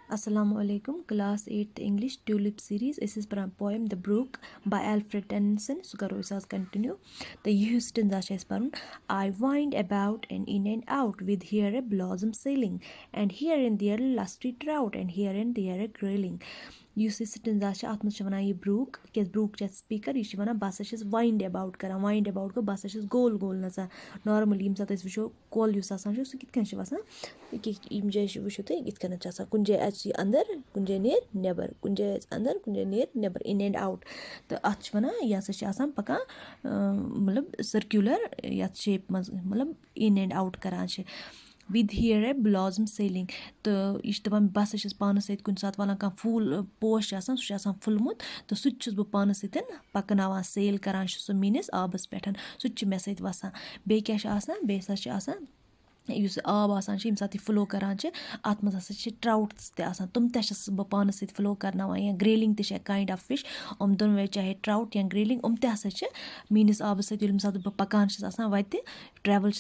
Assalamu alaikum, class 8th English Tulip series. This is from poem The Brook by Alfred Tennyson. So karo isas continue. The Houston Parun. I wind about and in and out with here a blossom sailing, and here and there a lusty trout, and here and there a grilling. Yus stanza ach mans wana ye brook kes brook ch speaker ish wana basa chis wind about karan wind about go basa chis gol gol naza normally im sat visho kol yus asan chu su kitkan chi vasan im jay visho te kitkan cha sa kunje ach andar kunje near never kunje andar kunje near never in and out to ach wana ya sa chi asan paka matlab circular ya shape mans matlab in and out karan chi with here a blossom sailing तो यह दपान बस पानस सत कुछ सात वालान फूल पोश सह फुलमुत तो सह पानस सत पकनावान सेल करान सह मीनिस आबस पे सह मे सत वसान बे क्या बे युस आब आसान यम सात फ्लो करान अत मज हसा ट्राउट्स तुम तस बह पानस सत फ्लो करनावान या ग्रेलिंग तक काइंड ऑफ फिश दोनवे चाहे ट्राउट या ग्रेलिंग ते हसा मीनिस आबस सत सात बह पकान वत ट्रेवल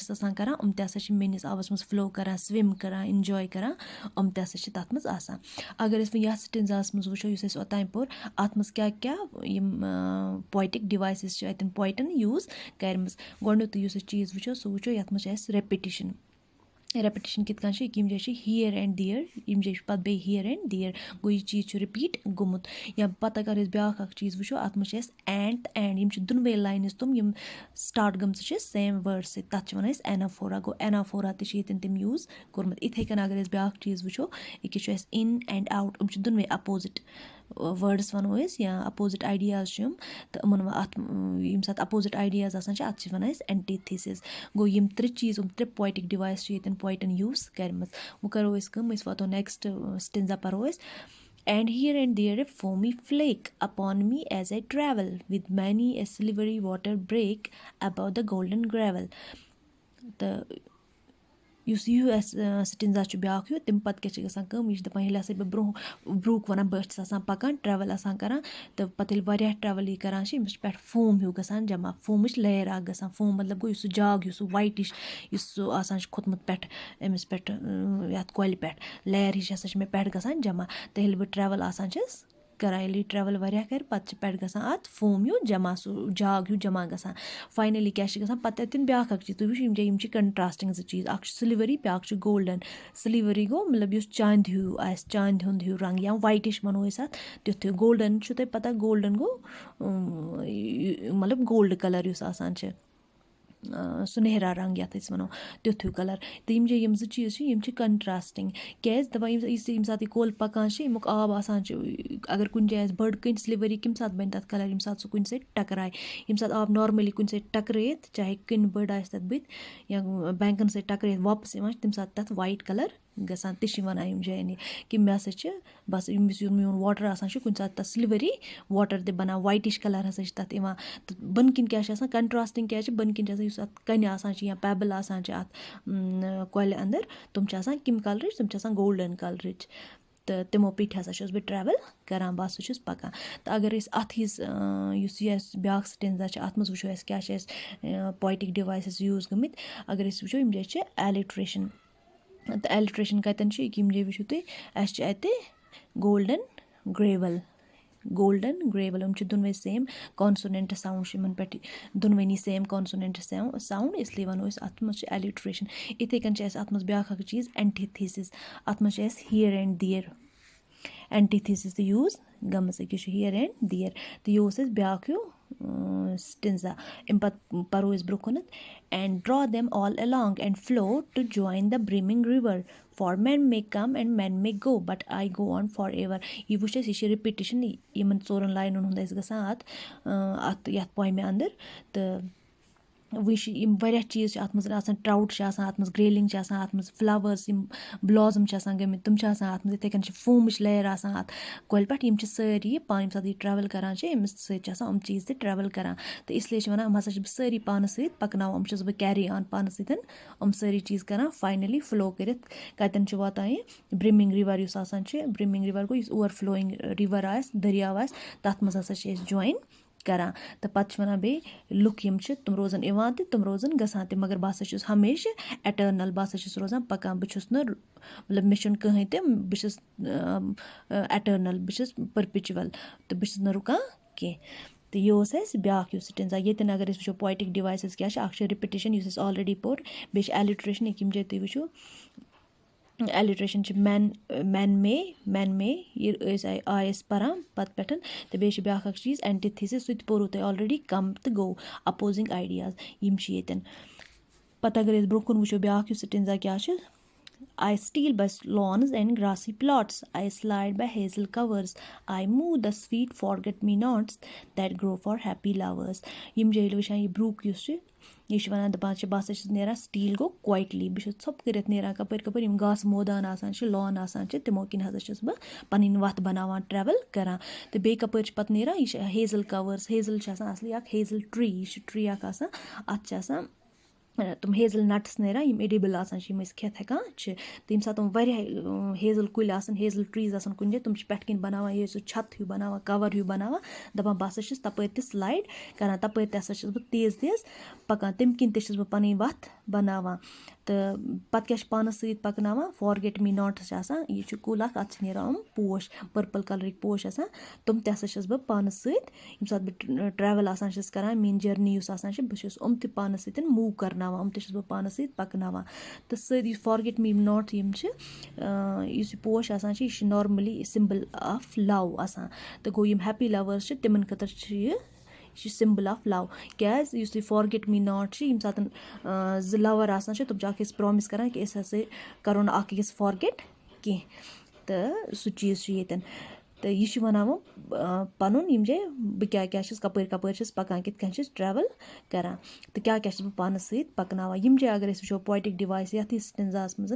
करान ते हसा मेनिस आबस मज फ्लो करान स्विम करान इंजॉय करान ते हसा तथ मज आसान अगर यथ स्टेंजास मज वो युस ओतान पोर अत मज क्या क्या पोइटिक डिवाइसेस अतन पोइटन यूज करमज गोडनुक युस चीज वो सह वो यथ मज रेपिटिशन रेपिटिशन कित यम जाए हियर एंड दियर यम जाए पे बे हियर एंड दियर गो यह चीज रिपीट गोमुत या पता अगर ब्या चीज वो अत मज एंड एंड यम दोनवे लाइनस तुम यम स्टार्ट गम सेम वर्ड से तथ वन एनाफोरा गो एनाफोरा तम यूज कोर्मुत इथे कन अगर ब्या चीज वो ये इन एंड आउट दोनवे अपोजिट वर्ड्स वनो या अपोजिट आइडियाज तो यमन अत यम सात अपोजिट आइडियाज अत वन एंटीथीसिस गो यम त्रे चीज त्रे पोइटिक डिवाइस पोइटन यूज करमज वो करो वो नेक्स्ट स्टेंजा परो And here and there a foamy flake upon me as I travel, with many a silvery water break above the golden gravel. The युस यूएस सिटिंजा ब्या तम पे क्या गम यह दपान ये बह ब्रो ब्रूक वन बह पकान ट्रेवल करान तो पे ट्रेवल यह करान पे फोम हूँ गसान जमा फोमच लेयर गसान फोम मतलब गो सह जाग सह वाइटिश खोतमुत पे अमिस पे कोल पे लेयर हिश हसा मे पे गसान जमा तो ये बह ट्रेवल करान ये ट्रेवल कर पे गसान अत फोम हूँ जमा सह जाग हूँ जमा गसान फाइनली क्या पे ब्या चीज तुम वो यम कंट्रास्टिंग चीज सिल्वरी ब्या गोल्डन सिल्वरी गो मतलब चांद हूँ चांद हुंद हूँ रंग या वाइटिश वनो तुथ गोल्डन पता गोल्डन गो मतलब गोल्ड कलर सुनहरा रंग ये वनो तुथ हूँ कलर तो यम जो चीज कंट्रास्टिंग क्या दपान सात कोल पकान अमुक आब अगर कुछ जाए बड़ कन स्लिवरी कम सात बन तथ कलर यम सात सह कुन टकराए यम सात आब नॉर्मली कुन टकरात चाहे कन बड़ आ तथ बुत या बैंकन सत टकरात वापस तम सात तथ वाइट कलर गसान ते वनान यम जान कि मे हसा बस मोन वाटर कुन सात तथ सिल्वरी वाटर ते बना वाइटिश कलर हसा तथ तो बन किन क्या कंट्रास्टिंग क्या बन किन कन या पेबल अत कोल अंदर तुम किम कलर तुम गोल्डन कलर तो तमो पे हसा बह ट्रेवल करान बह सह पकान तो अगर अत ब्या स्टेंजा अत मज वो क्या पोइटिक डिवाइसेस यूज गमित अगर वो यम जाए एलिट्रेशन तो एलिट्रेशन कतन यम जाए वो तुम अत गोल्डन ग्रेवल दोनवे सेम कॉन्सोनेंट साउंड पे दोनवनी सेम कॉन्सोनेंट साउंड इसलिए वनो अत मज एलिट्रेशन इथे कन अत मज ब्या चीज एंटीथीसिस अत मज here and there antithesis use गमस हियर एंड दियर तो यह ब्या स्टेंजा अम पे परो ब्रोह and draw them all along and flow to join the brimming river, for men may come and men may go, but I go on forever. ये वो ये रिपीटिशन यमन चोरन लाइन हूँ अत यथ पोइमे अंदर तो वह चीज अत मज ट्राउट अत मज ग्रेलिंग अत मज फ्लावर्स ब्लॉसम गमित तुम अत मज इथे कन फोमच लेयर अत कोल पे सारी पान सात ट्रेवल करान सम चीज ट्रेवल करान तो इसलिए वन हम हसा सारी पान सत पकना बह कैरी ऑन पान सत सारी चीज करान फाइनली फ्लो कर कतन वातान यह ब्रिमिंग रिवर ब्रिमिंग रिवर गो ओवर फ्लोइंग रिवर दरियाव तथ मज हसा ज्वाइन کران تہٕ پَتہٕ چھِ وَنان بیٚیہِ لُکھ یِم چھِ تِم روزان یِوان تہِ تِم روزان گژھان تہِ مگر بہٕ ہسا چھُس ہمیشہِ ایٹٲرنَل بہٕ ہسا چھُس روزان پَکان بہٕ چھُس نہٕ مطلب مےٚ چھُنہٕ کٕہٕنۍ تہِ بہٕ چھَس ایٹٲرنَل بہٕ چھَس پٔرپِچُوَل تہٕ بہٕ چھَس نہٕ رُکان کینٛہہ تہٕ یہِ اوس اَسہِ بیٛاکھ یُس سِٹینزا ییٚتٮ۪ن اگر أسۍ وٕچھو پویٹِک ڈِوایسٕز کیٛاہ چھِ اَکھ چھِ رِپِٹیشَن یُس اَسہِ آلریڈی پوٚر بیٚیہِ چھِ ایلِٹرٛیشَن ییٚکیٛاہ ییٚمہِ جایہِ تُہۍ وٕچھو ایلِٹرٛیشَن چھِ مین مے یہِ ٲسۍ آے أسۍ پَران پَتہٕ پٮ۪ٹھ تہٕ بیٚیہِ چھِ بیٛاکھ اَکھ چیٖز اینٹِتھیسِس سُہ تہِ پوٚروٕ تۄہہِ آلریڈی کَم تہٕ گوٚو اَپوزِنٛگ آیڈیاز یِم چھِ ییٚتٮ۪ن پَتہٕ اگر أسۍ برٛونٛہہ کُن وٕچھو بیٛاکھ یُس سِٹینزا کیٛاہ چھِ I steal by lawns and grassy plots. I slide by hazel covers. I move the sweet forget-me-nots that grow for happy lovers. یِم چھِ ییٚلہِ وٕچھان یہِ برٛوٗک یُس چھِ یہِ چھِ وَنان دَپان چھِ بہٕ ہسا چھَس نیران سِٹیٖل گوٚو کویِٹلی بہٕ چھَس ژھۄپ کٔرِتھ نیران کَپٲرۍ کَپٲرۍ یِم گاسہٕ مٲدان آسان چھِ لان آسان چھِ تِمو کِنۍ ہسا چھَس بہٕ پَنٕنۍ وَتھ بَناوان ٹرٛیوٕل کَران تہٕ بیٚیہِ کَپٲرۍ چھِ پَتہٕ نیران یہِ چھِ ہیزٕل کَوٲرٕس ہیزٕل چھِ آسان اَصلی اَکھ ہیزٕل ٹرٛی یہِ چھِ ٹرٛی اَکھ آسان اَتھ چھِ آسان تِم ہیزٕل نَٹٕس نیران یِم ایڈِبٕل آسان چھِ یِم أسۍ کھٮ۪تھ ہٮ۪کان چھِ تہٕ ییٚمہِ ساتہٕ تِم واریاہ ہیزٕل کُلۍ آسان ہیزٕل ٹرٛیٖز آسان کُنہِ جایہِ تِم چھِ پٮ۪ٹھٕ کِنۍ بَناوان یہِ سُہ چھَت ہیوٗ بَناوان کَوَر ہیوٗ بَناوان دَپان بہٕ ہسا چھَس تَپٲرۍ تہِ سٕلایڈ کَران تَپٲرۍ تہِ ہسا چھَس بہٕ تیز تیز پَکان تَمہِ کِنۍ تہِ چھَس بہٕ پَنٕنۍ وَتھ بَناوان تہٕ پَتہٕ کیٛاہ چھِ پانَس سۭتۍ پَکناوان فارگیٹ می ناٹٕس چھِ آسان یہِ چھُ کُل اَکھ اَتھ چھِ نیران یِم پوش پٔرپٕل کَلرٕکۍ پوش آسان تِم تہِ ہسا چھَس بہٕ پانَس سۭتۍ ییٚمہِ ساتہٕ بہٕ ٹرٛیوٕل آسان چھَس کَران میٛٲنۍ جٔرنی یُس آسان چھِ بہٕ چھَس یِم تہِ پانَس سۭتۍ موٗ کَرناوان یِم تہِ چھَس بہٕ پانَس سۭتۍ پَکناوان تہٕ سۭتۍ یُس فارگیٹ می ناٹ یِم چھِ یُس یہِ پوش آسان چھِ یہِ چھِ نارمٔلی سِمبٕل آف لَو آسان تہٕ گوٚو یِم ہیپی لَوٲرٕس چھِ تِمَن خٲطرٕ چھِ یہِ چھِ سِمبٕل آف لَو کیٛازِ یُس یہِ فارگیٹ می ناٹ چھِ ییٚمہِ ساتہٕ زٕ لَوَر آسان چھِ تِم چھِ اَکھ أکِس پرٛامِس کَران کہِ أسۍ ہَسا کَرو نہٕ اَکھ أکِس فارگیٹ کینٛہہ تہٕ سُہ چیٖز چھُ ییٚتٮ۪ن تہٕ یہِ چھِ وَنان وۄنۍ پَنُن ییٚمہِ جایہِ بہٕ کیٛاہ چھَس کَپٲرۍ چھَس پَکان کِتھ کٔنۍ چھَس ٹرٛیوٕل کَران تہٕ کیٛاہ چھَس بہٕ پانَس سۭتۍ پَکناوان یِم جایہِ اگر أسۍ وٕچھو پویٹِک ڈِوایس یَتھٕے سِٹینزاہَس منٛز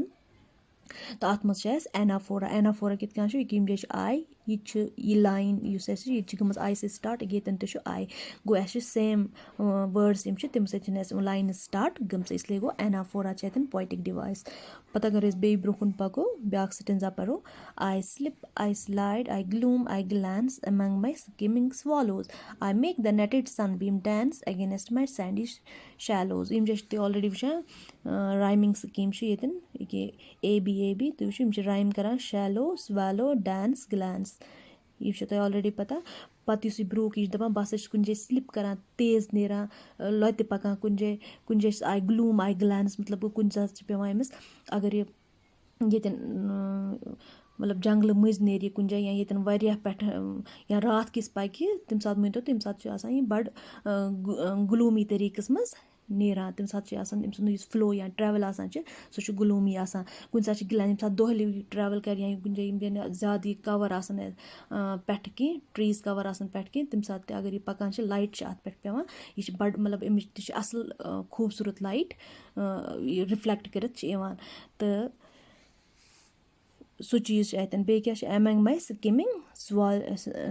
تہٕ اَتھ منٛز چھِ اَسہِ اینافورا کِتھ کٔنۍ چھُ ییٚکیٛاہ ییٚمہِ جایہِ چھِ آے یہِ چھِ یہِ لاین یُس اَسہِ چھِ ییٚتہِ چھِ گٔمٕژ آیہِ سۭتۍ سِٹاٹ ییٚتٮ۪ن تہِ چھُ آے گوٚو اَسہِ چھِ سیم وٲڈٕس یِم چھِ تَمہِ سۭتۍ چھِنہٕ اَسہِ لاینہٕ سِٹاٹ گٔمژٕ اِسلیے گوٚو اینافورا چھِ اَتٮ۪ن پویٹِک ڈِوایس پَتہٕ اگر أسۍ بیٚیہِ برٛونٛہہ کُن پَکو بیٛاکھ سِٹینزا پَرو I slip I slide I gloom I glance among my skimming swallows I make the netted sunbeam dance against my sandy shallows یِم جایہِ چھِ تُہۍ آلریڈی وٕچھان رایمِنٛگ سِکیٖم چھِ ییٚتٮ۪ن ییٚکیٛاہ اے بی تُہۍ وٕچھِو یِم چھِ رایِم کَران شیلو سٕویلو ڈانس گٕلینس یہِ چھُ تۄہہِ آلریڈی پَتہ پَتہٕ یُس یہِ برٛوٗک یہِ چھِ دَپان بہٕ ہسا چھُس کُنہِ جایہِ سِلِپ کَران تیز نیران لۄتہِ پَکان کُنہِ جایہِ چھِ آے گلوٗم آے گٕلینس مطلب گوٚو کُنہِ ساتہٕ چھِ پیٚوان أمِس اگر یہِ ییٚتٮ۪ن مطلب جنٛگلہٕ مٔنٛزۍ نیرِ یہِ کُنہِ جایہِ یا ییٚتٮ۪ن واریاہ پٮ۪ٹھٕ یا راتھ کِژ پَکہِ تَمہِ ساتہٕ مٲنۍتو تَمہِ ساتہٕ چھُ آسان یہِ بَڑٕ گلوٗمی طٔریٖقَس منٛز نیران تَمہِ ساتہٕ چھُ آسان أمۍ سُنٛد یُس فٕلو یا ٹرٛیوٕل آسان چھِ سُہ چھُ گلوٗمی آسان کُنہِ ساتہٕ چھِ گِلین ییٚمہِ ساتہٕ دۄہلہِ ٹرٛیوٕل کَرِ یا کُنہِ جایہِ یِم جایہِ زیادٕ یہِ کَوَر آسان پٮ۪ٹھٕ کینٛہہ ٹرٛیٖز کَوَر آسان پٮ۪ٹھٕ کینٛہہ تَمہِ ساتہٕ تہِ اگر یہِ پَکان چھِ لایٹ چھِ اَتھ پٮ۪ٹھ پٮ۪وان یہِ چھِ بَڑٕ مطلب اَمِچ تہِ چھِ اَصٕل خوٗبصوٗرت لایٹ یہِ رِفلٮ۪کٹ کٔرِتھ چھِ یِوان تہٕ سُہ چیٖز چھُ اَتٮ۪ن بیٚیہِ کیٛاہ چھِ ایمنٛگ ماے سِکِمِنٛگ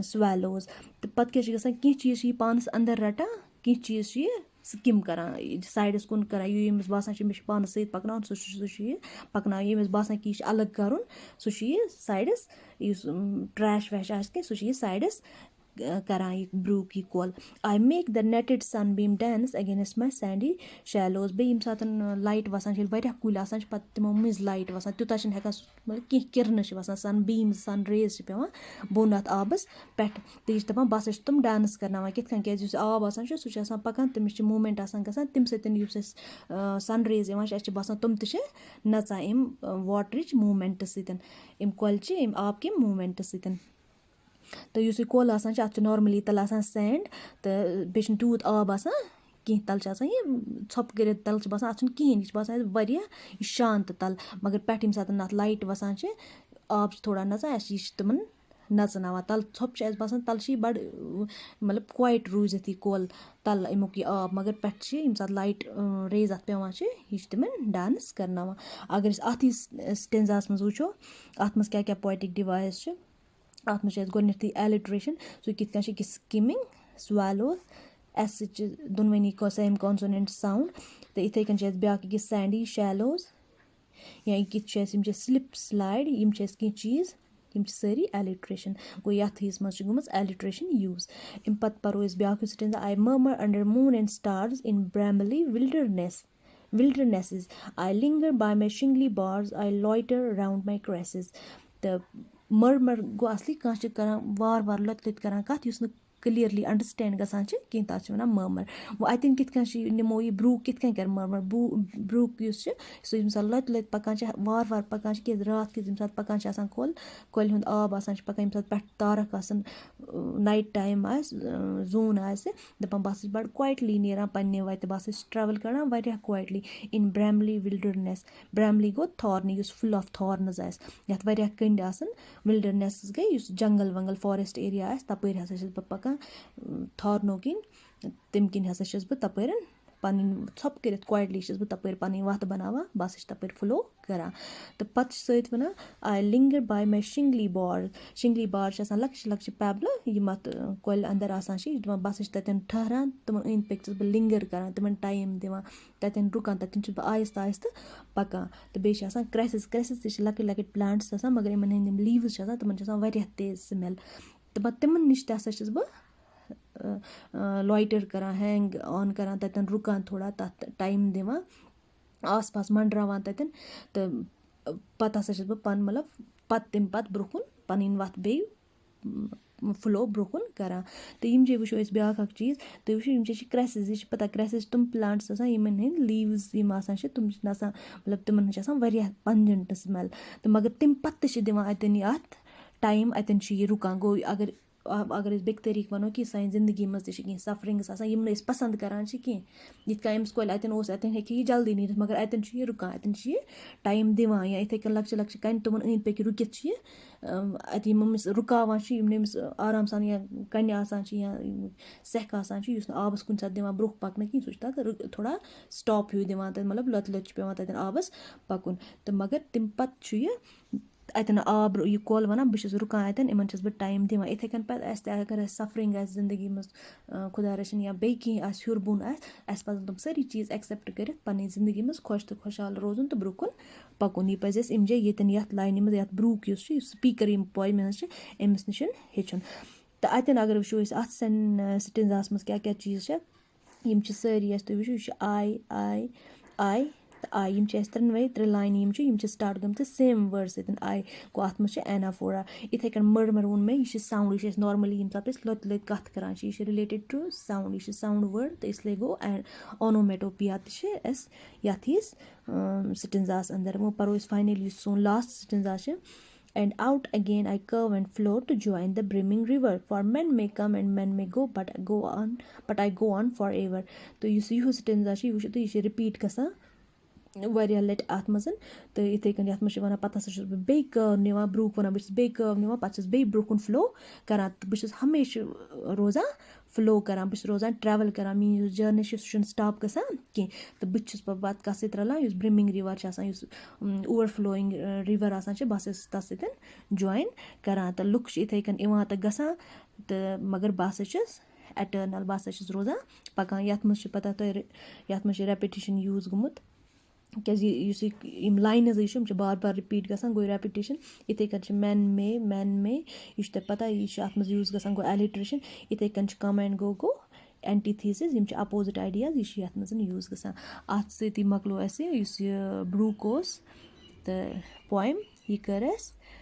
سٕویلوز تہٕ پَتہٕ کیٛاہ چھِ گژھان کینٛہہ چیٖز چھِ یہِ پانَس اَندَر رَٹان کینٛہہ چیٖز چھِ یہِ سِکِم کَران سایڈَس کُن کَران ییٚمِس باسان چھِ مےٚ چھِ پانَس سۭتۍ پَکناوُن سُہ چھُ یہِ پَکناوان ییٚمِس باسان کہِ یہِ چھِ الگ کَرُن سُہ چھُ یہِ سایڈَس یُس ٹرٛیش ویش آسہِ کینٛہہ سُہ چھُ یہِ سایڈَس کَران یہِ برٛوٗک یہِ کۄل I make the netted sunbeam dance against my sandy shallows بیٚیہِ ییٚمہِ ساتہٕ لایٹ وَسان چھِ ییٚلہِ واریاہ کُلۍ آسان چھِ پَتہٕ تِمو مٔنٛزۍ لایٹ وَسان تیوٗتاہ چھِنہٕ ہٮ۪کان سُہ مطلب کینٛہہ کِرنہٕ چھِ وَسان سَن بیٖم سَن ریز چھِ پٮ۪وان بۄن اَتھ آبَس پٮ۪ٹھ تہٕ یہِ چھِ دَپان بہٕ ہسا چھُس تِم ڈانٕس کَرناوان کِتھ کٔنۍ کیٛازِ یُس آب آسان چھُ سُہ چھُ آسان پَکان تٔمِس چھِ موٗمٮ۪نٛٹ آسان گژھان تَمہِ سۭتۍ یُس اَسہِ سَن ریز یِوان چھِ اَسہِ چھِ باسان تِم تہِ چھِ نَژان اَمہِ واٹرٕچ موٗمٮ۪نٛٹ سۭتۍ اَمہِ کۄلچہِ اَمہِ آبکہِ موٗمٮ۪نٛٹ سۭتۍ تہٕ یُس یہِ کۄل آسان چھِ اَتھ چھِ نارمٔلی تَلہٕ آسان سینٛڈ تہٕ بیٚیہِ چھُنہٕ تیوٗت آب آسان کینٛہہ تَلہٕ چھِ آسان یہِ ژھۄپہٕ کٔرِتھ تَلہٕ چھِ باسان اَتھ چھُنہٕ کِہیٖنۍ یہِ چھِ باسان اَسہِ واریاہ یہِ شانت تَلہٕ مگر پٮ۪ٹھٕ ییٚمہِ ساتہٕ اَتھ لایٹ وَسان چھِ آب چھِ تھوڑا نَژان اَسہِ یہِ چھِ تِمَن نَژناوان تَلہٕ ژھۄپہٕ چھِ اَسہِ باسان تَلہٕ چھِ یہِ بَڑٕ مطلب کویِٹ روٗزِتھ یہِ کۄل تَلہٕ اَمیُک یہِ آب مگر پٮ۪ٹھٕ چھِ ییٚمہِ ساتہٕ لایٹ ریز اَتھ پٮ۪وان چھِ یہِ چھِ تِمَن ڈانٕس کَرناوان اگر أسۍ اَتھٕے سِٹینزاہَس منٛز وٕچھو اَتھ منٛز کیٛاہ کیٛاہ پویٹِک ڈِوایِس چھِ اَتھ منٛز چھِ اَسہِ گۄڈٕنٮ۪تھٕے ایلِٹرٛیشَن سُہ کِتھ کٔنۍ چھِ کہِ سِکِمِنٛگ سٕویلو اَسہِ سۭتۍ چھِ دۄنوٕنی سیم کانسونٮ۪نٛٹ ساوُنٛڈ تہٕ یِتھَے کٔنۍ چھِ اَسہِ بیٛاکھ یہِ سینڈی شیلوز یا کِتھ چھِ اَسہِ یِم چھِ سِلِپ سٕلایڈ یِم چھِ اَسہِ کینٛہہ چیٖز یِم چھِ سٲری ایلِٹریشن گوٚو یَتھ ہِس منٛز چھِ گٔمٕژ ایلِٹریشن یوٗز اَمہِ پَتہٕ پَرو أسۍ بیٛاکھ یُس stanza I murmur under moon and stars in Bramley wildernesses I linger by my shingly bars I loiter round my cresses تہٕ murmur گوٚو اَصلی کانٛہہ چھِ کَران وارٕ وارٕ لۄتہِ لۄتہِ کَران کَتھ یُس نہٕ کٕلیرلی اَنڈَرسٹینٛڈ گژھان چھِ کینٛہہ تَتھ چھِ وَنان murmur وۄنۍ اَتٮ۪ن کِتھ کٔنۍ چھِ نِمو یہِ برٛوٗک کِتھ کٔنۍ کَرِ murmur برٛوٗک یُس چھِ سُہ ییٚمہِ ساتہٕ لۄتہِ لۄتہِ پَکان چھِ وارٕ وارٕ پَکان چھِ کیٛازِ راتھ کِژ ییٚمہِ ساتہٕ پَکان چھِ آسان کۄلہِ ہُنٛد آب آسان چھِ پَکان ییٚمہِ ساتہٕ پٮ۪ٹھٕ تارَک آسان نایٹ ٹایم آسہِ زوٗن آسہِ دَپان بہٕ ہسا چھِ بَڑٕ کویِٹلی نیران پنٛنہِ وَتہِ بہٕ ہسا چھِ ٹرٛاوٕل کَران واریاہ کویِٹلی اِن برٛیملی وِلڈَرنٮ۪س برٛیملی گوٚو تھارنہٕ یُس فُل آف تھارنٕز آسہِ یَتھ واریاہ کٔنٛڈۍ آسان وِلڈَرنٮ۪سٕز گٔے یُس جنٛگَل وَنٛگَل فارٮ۪سٹ ایریا آسہِ تَپٲرۍ ہسا چھَس بہٕ پَکان تھارنو کِنۍ تَمہِ کِنۍ ہسا چھَس بہٕ تَپٲرۍ پَنٕنۍ ژھۄپہٕ کٔرِتھ کویِٹلی چھَس بہٕ تَپٲرۍ پَنٕنۍ وَتھ بَناوان بہٕ ہسا چھِ تَپٲرۍ فٕلو کَران تہٕ پَتہٕ چھِ سۭتۍ وَنان آی لِنٛگَر باے ماے شِنٛگلی بار چھِ آسان لۄکچہِ لۄکچہِ پیبلہٕ یِم اَتھ کۄلہِ اَنٛدر آسان چھِ یہِ چھِ دَپان بہٕ ہسا چھِ تَتٮ۪ن ٹھہران تِمَن أنٛدۍ پٔکۍ چھَس بہٕ لِنٛگَر کَران تِمَن ٹایم دِوان تَتٮ۪ن رُکان تَتٮ۪ن چھَس بہٕ آہِستہٕ آہِستہٕ پَکان تہٕ بیٚیہِ چھِ آسان کرٛٮ۪سٕز تہِ چھِ لۄکٕٹۍ لۄکٕٹۍ پٕلانٛٹٕس آسان مگر یِمَن ہٕنٛدۍ یِم لیٖوٕز چھِ آسان تِمَن چھِ آسان واریاہ تیز سٕمٮ۪ل تہٕ تِمَن نِش تہِ ہسا چھَس بہٕ لایٹَر کَران ہینٛگ آن کَران تَتٮ۪ن رُکان تھوڑا تَتھ ٹایم دِوان آس پاس مَنٛڈراوان تَتٮ۪ن تہٕ پَتہٕ ہسا چھَس بہٕ مطلب پَتہٕ تَمہِ پَتہٕ برٛونٛہہ کُن پَنٕنۍ وَتھ بیٚیہِ فٕلو برٛونٛہہ کُن کَران تہٕ یِم جایہِ وٕچھو أسۍ بیٛاکھ اَکھ چیٖز تُہۍ وٕچھو یِم جایہِ چھِ کرٛٮ۪سٕز یہِ چھِ پَتہ کرٛٮ۪سٕز چھِ تِم پٕلانٛٹٕس آسان یِمَن ہٕنٛدۍ لیٖوٕز یِم آسان چھِ تِم چھِنہٕ آسان مطلب تِمَن ہٕنٛز چھِ آسان واریاہ پَنجَنٛٹ سٕمٮ۪ل تہٕ مگر تَمہِ پَتہٕ تہِ چھِ دِوان اَتٮ۪ن یہِ اَتھ ٹایم اَتٮ۪ن چھُ یہِ رُکان گوٚو اگر أسۍ بیٚکہِ طریٖقہٕ وَنو کہِ سانہِ زِندگی منٛز تہِ چھِ کینٛہہ سَفرِنٛگٕس آسان یِم نہٕ أسۍ پَسنٛد کَران چھِ کینٛہہ یِتھ کٔنۍ أمِس کۄلہِ اَتٮ۪ن اوس اَتٮ۪ن ہیٚکہِ یہِ جلدی نیٖرِتھ مگر اَتٮ۪ن چھُ یہِ رُکان اَتٮ۪ن چھِ یہِ ٹایم دِوان یا یِتھَے کٔنۍ لۄکچہِ لۄکچہِ کَنہِ تِمَن أنٛدۍ پٔکۍ رُکِتھ چھِ یہِ اَتہِ یِم أمِس رُکاوان چھِ یِم نہٕ أمِس آرام سان یا کَنہِ آسان چھِ یا سٮ۪کھ آسان چھِ یُس نہٕ آبَس کُنہِ ساتہٕ دِوان برٛونٛہہ پَکنہٕ کِہیٖنۍ سُہ چھُ تَتھ تھوڑا سِٹاپ ہیوٗ دِوان تَتہِ مطلب لۄتہِ لۄتہِ چھِ پٮ۪وان تَتٮ۪ن آبَس پَکُن تہٕ مگر تَمہِ پَتہٕ چھُ یہِ اَتٮ۪ن آب یہِ کۄل وَنان بہٕ چھَس رُکان اَتٮ۪ن یِمَن چھَس بہٕ ٹایم دِوان یِتھَے کٔنۍ پَتہٕ اَسہِ تہِ اگر اَسہِ سَفرِنٛگ آسہِ زِندگی منٛز خۄدا رٔچھِنۍ یا بیٚیہِ کینٛہہ آسہِ ہیوٚر بۄن آسہِ اَسہِ پَزَن تِم سٲری چیٖز ایٚکسیپٹ کٔرِتھ پَنٕنۍ زِندگی منٛز خۄش تہٕ خۄشحال روزُن تہٕ برٛونٛہہ کُن پَکُن یہِ پَزِ اَسہِ اَمہِ جایہِ ییٚتٮ۪ن یَتھ لاینہِ منٛز یَتھ برٛوٗک یُس چھُ یُس سٕپیٖکَر یِم پویمہِ ہٕنٛز چھِ أمِس نِش ہیٚچھُن تہٕ اَتٮ۪ن اگر وٕچھو أسۍ اَتھ سِٹینزاہَس منٛز کیٛاہ کیٛاہ چیٖز چھِ یِم چھِ سٲری اَسہِ تُہۍ وٕچھو یہِ چھُ آی تہٕ آی یِم چھِ اَسہِ ترٛےٚ لاینہٕ یِم چھِ سٹاٹ گٔمژٕ سیم وٲڈ سۭتۍ آی گوٚو اَتھ منٛز چھِ اینافورا یِتھَے کٔنۍ murmur ووٚن مےٚ یہِ چھِ ساوُنٛڈ یہِ چھِ أسۍ نارمٔلی ییٚمہِ ساتہٕ أسۍ لۄتہِ لۄتہِ کَتھ کَران چھِ یہِ چھِ رِلیٹِڈ ٹُو ساوُنٛڈ یہِ چھِ ساوُنٛڈ وٲڈ تہٕ اِسلیے گوٚو اونومیٹوپِیا تہِ چھِ اَسہِ یَتھ ہِس سِٹینزاہَس اَنٛدر وۄنۍ پَرو أسۍ فاینٔلی یُس سون لاسٹ سِٹینزا چھِ and out again I curve and flow to join the brimming river for men may come and men may go but I go on forever تہٕ یُس یِہُس سِٹینزا چھِ یہِ وٕچھو تُہۍ یہِ چھِ رِپیٖٹ گژھان واریاہ لَٹہِ اَتھ منٛز تہٕ یِتھَے کٔنۍ یَتھ منٛز چھِ وَنان پَتہٕ ہَسا چھُس بہٕ بیٚیہِ کٲو نِوان برٛونٛہہ وَنان بہٕ چھَس بیٚیہِ کٲو نِوان پَتہٕ چھَس بیٚیہِ برٛونٛہہ کُن فٕلو کَران تہٕ بہٕ چھَس ہمیشہِ روزان فٕلو کَران بہٕ چھَس روزان ٹرٛیوٕل کَران میٛٲنۍ یُس جٔرنی چھِ سُہ چھُنہٕ سِٹاپ گژھان کینٛہہ تہٕ بہٕ تہِ چھُس پَتہٕ کَتھ سۭتۍ رَلان یُس برٛمِنٛگ رِوَر چھِ آسان یُس اوٚوَر فٕلویِنٛگ رِوَر آسان چھِ بہٕ ہَسا چھَس تَتھ سۭتۍ جویِن کَران تہٕ لُکھ چھِ یِتھَے کٔنۍ یِوان تہٕ گژھان تہٕ مگر بہٕ ہَسا چھَس اٮ۪ٹٲرنَل بہٕ ہَسا چھَس روزان پَکان یَتھ منٛز چھِ پَتہ تۄہہِ یَتھ منٛز چھِ رٮ۪پِٹیشَن یوٗز گوٚمُت کیٛازِ یُس یِم لاینٕز چھِ یِم چھِ بار بار رِپیٖٹ گژھان گوٚو رٮ۪پِٹیشَن یِتھَے کٔنۍ چھِ مین مے یہِ چھُ تۄہہِ پَتہ یہِ چھُ اَتھ منٛز یوٗز گژھان گوٚو ایلِٹریشَن یِتھَے کٔنۍ چھِ کَم اینڈ گوٚو اینٹِتھیٖسِز یِم چھِ اَپوزِٹ آیڈیاز یہِ چھِ یَتھ منٛز یوٗز گژھان اَتھ سۭتی مۄکلو اَسہِ یُس یہِ برٛوٗک اوس تہٕ پویِم یہِ کٔر اَسہِ